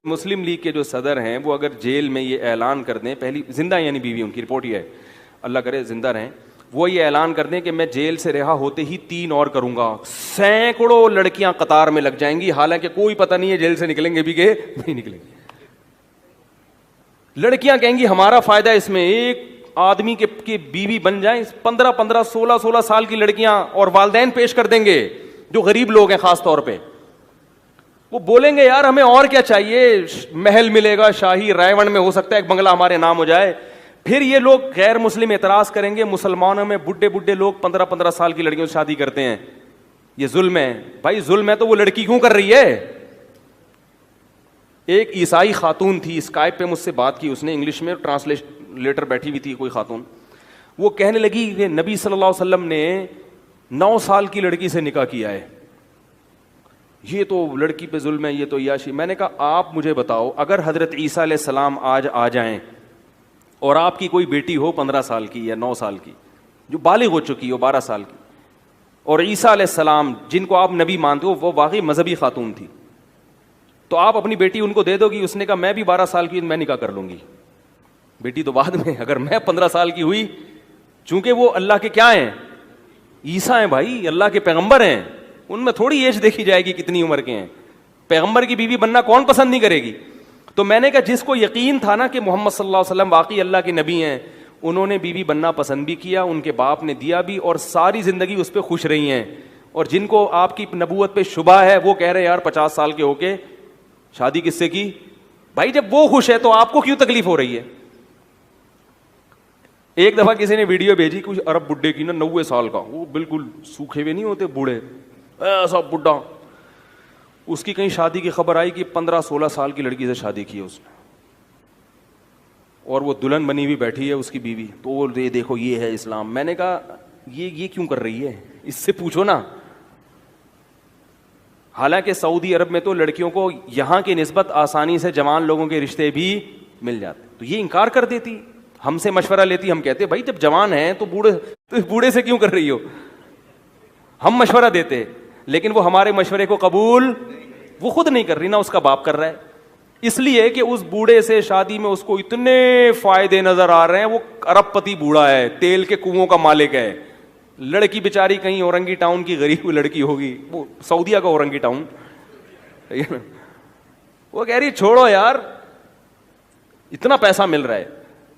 مسلم league کے جو صدر ہیں وہ اگر جیل میں یہ اعلان کر دیں، پہلی زندہ یعنی بیوی، ان کی رپورٹ یہ ہے، اللہ کرے زندہ رہیں، وہ یہ اعلان کر دیں کہ میں جیل سے رہا ہوتے ہی 3 اور کروں گا، سینکڑوں لڑکیاں قطار میں لگ جائیں گی، حالانکہ کوئی پتہ نہیں ہے جیل سے نکلیں گے بھی کہ نہیں نکلیں گے۔ لڑکیاں کہیں گی ہمارا فائدہ اس میں، ایک آدمی کے بیوی بن جائیں، 15 16 سال کی لڑکیاں، اور والدین پیش کر دیں گے جو غریب لوگ ہیں خاص طور پہ، وہ بولیں گے یار ہمیں اور کیا چاہیے، محل ملے گا شاہی، رائے ون میں ہو سکتا ہے ایک بنگلہ ہمارے نام ہو جائے۔ پھر یہ لوگ غیر مسلم اعتراض کریں گے، مسلمانوں میں بڈھے لوگ 15 سال کی لڑکیوں سے شادی کرتے ہیں، یہ ظلم ہے۔ بھائی ظلم ہے تو وہ لڑکی کیوں کر رہی ہے؟ ایک عیسائی خاتون تھی، اسکائپ پہ مجھ سے بات کی اس نے انگلش میں، ٹرانسلیٹر بیٹھی ہوئی تھی کوئی خاتون، وہ کہنے لگی کہ نبی صلی اللہ علیہ وسلم نے 9 سال کی لڑکی سے نکاح کیا ہے، یہ تو لڑکی پہ ظلم ہے، یہ تو عیاشی۔ میں نے کہا آپ مجھے بتاؤ، اگر حضرت عیسیٰ علیہ السلام آج آ جائیں اور آپ کی کوئی بیٹی ہو 15 سال کی یا 9 سال کی، جو بالغ ہو چکی ہو 12 سال کی، اور عیسیٰ علیہ السلام جن کو آپ نبی مانتے ہو وہ واقعی مذہبی خاتون تھی، تو آپ اپنی بیٹی ان کو دے دو گی؟ اس نے کہا میں بھی 12 سال کی میں نکاح کر لوں گی، بیٹی تو بعد میں، اگر میں 15 سال کی ہوئی، چونکہ وہ اللہ کے کیا ہیں، عیسیٰ ہیں بھائی، اللہ کے پیغمبر ہیں، ان میں تھوڑی ایج دیکھی جائے گی کتنی عمر کے ہیں، پیغمبر کی بیوی بننا کون پسند نہیں کرے گی؟ تو میں نے کہا جس کو یقین تھا نا کہ محمد صلی اللہ علیہ وسلم واقعی اللہ کے نبی ہیں، انہوں نے بیوی بننا پسند بھی کیا، ان کے باپ نے دیا بھی، اور ساری زندگی اس پہ خوش رہی ہیں۔ اور جن کو آپ کی نبوت پہ شبہ ہے وہ کہہ رہے یار 50 سال کے ہو کے شادی کس سے کی؟ بھائی جب وہ خوش ہے تو آپ کو کیوں تکلیف ہو رہی ہے؟ ایک دفعہ کسی نے ویڈیو بھیجی کچھ عرب بڈھے کی نا، 90 سال کا، وہ بالکل سوکھے ہوئے نہیں ہوتے بوڑھے، ایسا بڈھا، اس کی کہیں شادی کی خبر آئی کہ 15-16 سال کی لڑکی سے شادی کی ہے اس نے، اور وہ دلہن بنی ہوئی بیٹھی ہے اس کی بیوی، تو وہ یہ دیکھو یہ ہے اسلام۔ میں نے کہا یہ کیوں کر رہی ہے، اس سے پوچھو نا۔ حالانکہ سعودی عرب میں تو لڑکیوں کو یہاں کی نسبت آسانی سے جوان لوگوں کے رشتے بھی مل جاتے، تو یہ انکار کر دیتی، ہم سے مشورہ لیتی، ہم کہتے بھائی جب جوان ہیں تو بوڑھے سے کیوں کر رہی ہو؟ ہم مشورہ دیتے، لیکن وہ ہمارے مشورے کو قبول وہ خود نہیں کر رہی، نہ اس کا باپ کر رہا ہے، اس لیے کہ اس بوڑھے سے شادی میں اس کو اتنے فائدے نظر آ رہے ہیں، وہ ارب پتی بوڑھا ہے، تیل کے کنووں کا مالک ہے، لڑکی بیچاری کہیں اورنگی ٹاؤن کی غریب لڑکی ہوگی، وہ سعودیہ کا اورنگی ٹاؤن، وہ کہہ رہی چھوڑو یار اتنا پیسہ مل رہا ہے۔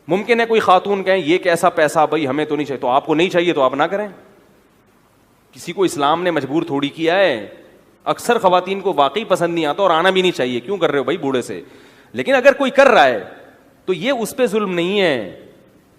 ممکن ہے کوئی خاتون کہیں یہ کیسا پیسہ، بھائی ہمیں تو نہیں چاہیے، تو آپ کو نہیں چاہیے تو آپ نہ کریں، کسی کو اسلام نے مجبور تھوڑی کیا ہے۔ اکثر خواتین کو واقعی پسند نہیں آتا اور آنا بھی نہیں چاہیے، کیوں کر رہے ہو بھائی بوڑھے سے؟ لیکن اگر کوئی کر رہا ہے تو یہ اس پہ ظلم نہیں ہے،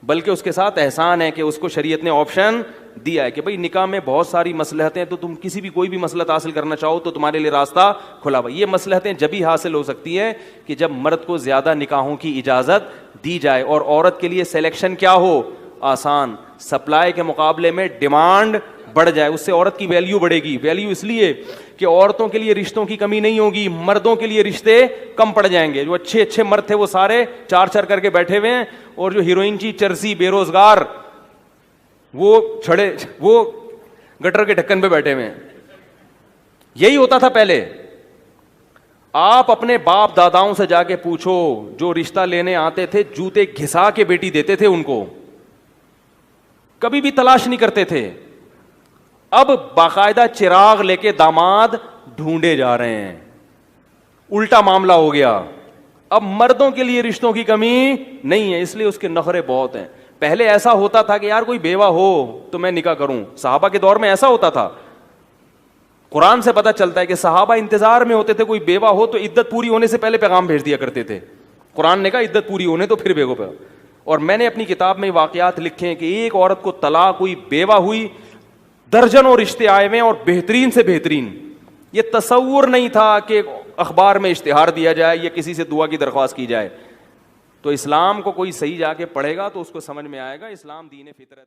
بلکہ اس کے ساتھ احسان ہے کہ اس کو شریعت نے آپشن دیا ہے کہ بھائی نکاح میں بہت ساری مصلحتیں ہیں، تو تم کسی بھی کوئی بھی مصلحت حاصل کرنا چاہو تو تمہارے لیے راستہ کھلا ہوا۔ یہ مصلحتیں جبھی حاصل ہو سکتی ہے کہ جب مرد کو زیادہ نکاحوں کی اجازت دی جائے اور عورت کے لیے سلیکشن کیا ہو، آسان، سپلائی کے مقابلے میں ڈیمانڈ بڑھ جائے، اس سے عورت کی ویلیو بڑھے گی۔ ویلیو اس لیے کہ عورتوں کے لیے رشتوں کی کمی نہیں ہوگی، مردوں کے لیے رشتے کم پڑ جائیں گے۔ جو اچھے مرد تھے وہ سارے چار کر کے بیٹھے ہوئے ہیں، اور جو ہیروئن کی چرسی بے روزگار وہ گٹر کے ڈھکن پہ بیٹھے ہوئے ہیں۔ یہی ہوتا تھا پہلے۔ آپ اپنے باپ داداؤں سے جا کے پوچھو، جو رشتہ لینے آتے تھے جوتے گھسا کے بیٹی دیتے تھے ان کو، کبھی بھی تلاش نہیں کرتے تھے۔ اب باقاعدہ چراغ لے کے داماد ڈھونڈے جا رہے ہیں، الٹا معاملہ ہو گیا۔ اب مردوں کے لیے رشتوں کی کمی نہیں ہے، اس لیے اس کے نخرے بہت ہیں۔ پہلے ایسا ہوتا تھا کہ یار کوئی بیوہ ہو تو میں نکاح کروں، صحابہ کے دور میں ایسا ہوتا تھا۔ قرآن سے پتہ چلتا ہے کہ صحابہ انتظار میں ہوتے تھے کوئی بیوہ ہو تو عدت پوری ہونے سے پہلے پیغام بھیج دیا کرتے تھے۔ قرآن نے کہا عدت پوری ہونے تو پھر بیگو پہ۔ اور میں نے اپنی کتاب میں واقعات لکھے ہیں کہ ایک عورت کو طلاق ہوئی، بیوہ ہوئی، درجنوں رشتے آئے ہوئے اور بہترین سے بہترین۔ یہ تصور نہیں تھا کہ اخبار میں اشتہار دیا جائے یا کسی سے دعا کی درخواست کی جائے۔ تو اسلام کو کوئی صحیح جا کے پڑھے گا تو اس کو سمجھ میں آئے گا، اسلام دین فطرت ہے۔